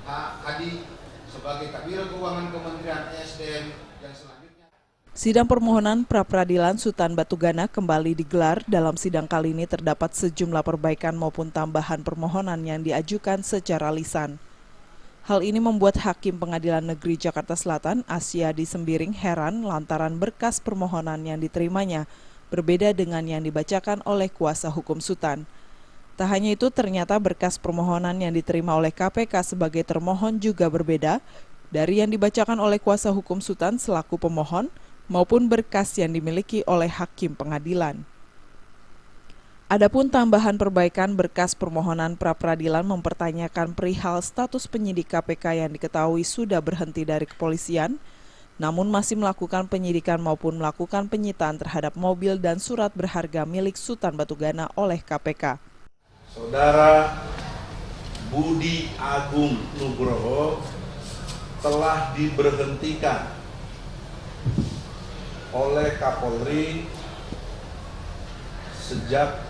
Hadi sebagai Kabiro Keuangan Kementerian ESDM yang selanjutnya. Sidang permohonan pra-peradilan Sutan Batugana kembali digelar. Dalam sidang kali ini terdapat sejumlah perbaikan maupun tambahan permohonan yang diajukan secara lisan. Hal ini membuat Hakim Pengadilan Negeri Jakarta Selatan, Asyadi Sembiring, heran lantaran berkas permohonan yang diterimanya berbeda dengan yang dibacakan oleh kuasa hukum Sutan. Tak hanya itu, ternyata berkas permohonan yang diterima oleh KPK sebagai termohon juga berbeda dari yang dibacakan oleh kuasa hukum Sutan selaku pemohon maupun berkas yang dimiliki oleh Hakim Pengadilan. Adapun tambahan perbaikan berkas permohonan pra-peradilan mempertanyakan perihal status penyidik KPK yang diketahui sudah berhenti dari kepolisian, namun masih melakukan penyidikan maupun melakukan penyitaan terhadap mobil dan surat berharga milik Sutan Batugana oleh KPK. Saudara Budi Agung Nugroho telah diberhentikan oleh Kapolri sejak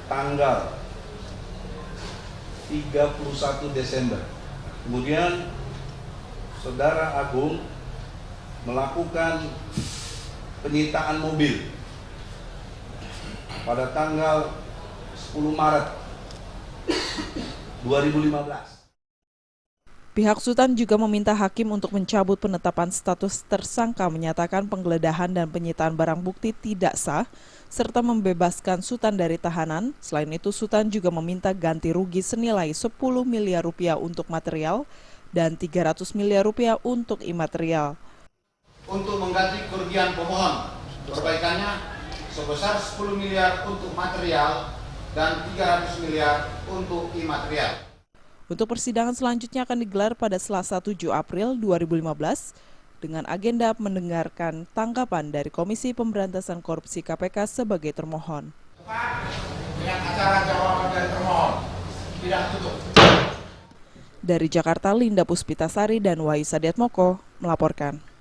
tanggal 31 Desember. Kemudian Saudara Agung melakukan penyitaan mobil pada tanggal 10 Maret 2015. Pihak Sutan juga meminta hakim untuk mencabut penetapan status tersangka, menyatakan penggeledahan dan penyitaan barang bukti tidak sah, serta membebaskan Sutan dari tahanan. Selain itu, Sutan juga meminta ganti rugi senilai 10 miliar rupiah untuk material dan 300 miliar rupiah untuk imaterial. Untuk mengganti kerugian pemohon, perbaikannya sebesar 10 miliar untuk material dan 300 miliar untuk imaterial. Untuk persidangan selanjutnya akan digelar pada Selasa 7 April 2015 dengan agenda mendengarkan tanggapan dari Komisi Pemberantasan Korupsi KPK sebagai termohon. Dengan acara jawaban dari termohon tidak tutup. Dari Jakarta, Linda Puspitasari dan Wahyu Sadiatmoko melaporkan.